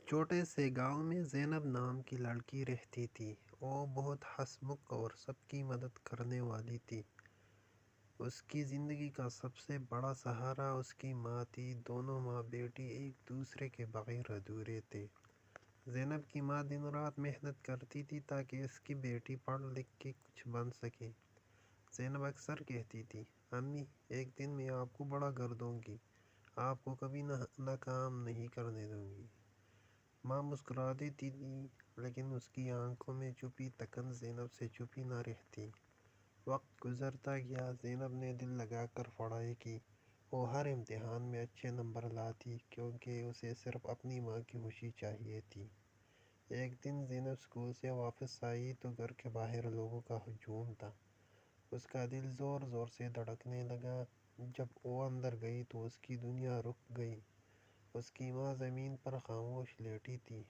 چھوٹے سے گاؤں میں زینب نام کی لڑکی رہتی تھی۔ وہ بہت ہنس مکھ اور سب کی مدد کرنے والی تھی۔ اس کی زندگی کا سب سے بڑا سہارا اس کی ماں تھی۔ دونوں ماں بیٹی ایک دوسرے کے بغیر ادھورے تھے۔ زینب کی ماں دن رات محنت کرتی تھی تاکہ اس کی بیٹی پڑھ لکھ کے کچھ بن سکے۔ زینب اکثر کہتی تھی، امی ایک دن میں آپ کو بڑا گھر دوں گی، آپ کو کبھی ناکام نہیں کرنے دوں گی۔ ماں مسکرا دیتی تھی لیکن اس کی آنکھوں میں چھپی تکن زینب سے چھپی نہ رہتی۔ وقت گزرتا گیا، زینب نے دل لگا کر پڑھائی کی۔ وہ ہر امتحان میں اچھے نمبر لاتی کیونکہ اسے صرف اپنی ماں کی خوشی چاہیے تھی۔ ایک دن زینب اسکول سے واپس آئی تو گھر کے باہر لوگوں کا ہجوم تھا۔ اس کا دل زور زور سے دھڑکنے لگا۔ جب وہ اندر گئی تو اس کی دنیا رک گئی۔ اس کی ماں زمین پر خاموش لیٹی تھی۔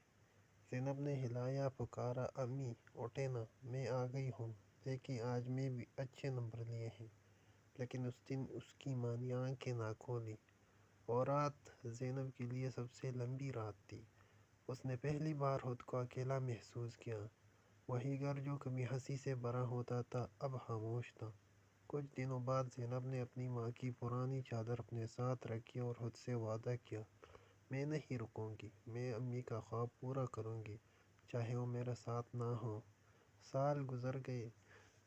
زینب نے ہلایا، پکارا، امی اٹھیں نا، میں آ گئی ہوں، دیکھیں آج میں بھی اچھے نمبر لیے ہیں۔ لیکن اس دن اس کی ماں نے آنکھیں نہ کھولی۔ وہ رات زینب کے لیے سب سے لمبی رات تھی۔ اس نے پہلی بار خود کو اکیلا محسوس کیا۔ وہی گھر جو کبھی ہنسی سے بھرا ہوتا تھا اب خاموش تھا۔ کچھ دنوں بعد زینب نے اپنی ماں کی پرانی چادر اپنے ساتھ رکھی اور خود سے وعدہ کیا، میں نہیں رکوں گی، میں امی کا خواب پورا کروں گی، چاہے وہ میرے ساتھ نہ ہو۔ سال گزر گئے،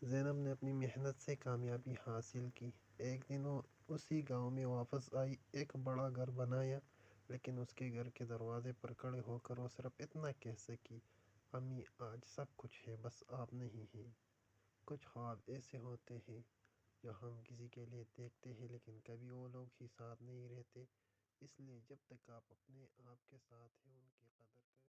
زینب نے اپنی محنت سے کامیابی حاصل کی۔ ایک دن وہ اسی گاؤں میں واپس آئی، ایک بڑا گھر بنایا، لیکن اس کے گھر کے دروازے پر کھڑے ہو کر وہ صرف اتنا کہہ سکی، امی آج سب کچھ ہے بس آپ نہیں ہیں۔ کچھ خواب ایسے ہوتے ہیں جو ہم کسی کے لیے دیکھتے ہیں لیکن کبھی وہ لوگ ہی ساتھ نہیں رہتے، اس لیے جب تک آپ اپنے آپ کے ساتھ ہیں ان کے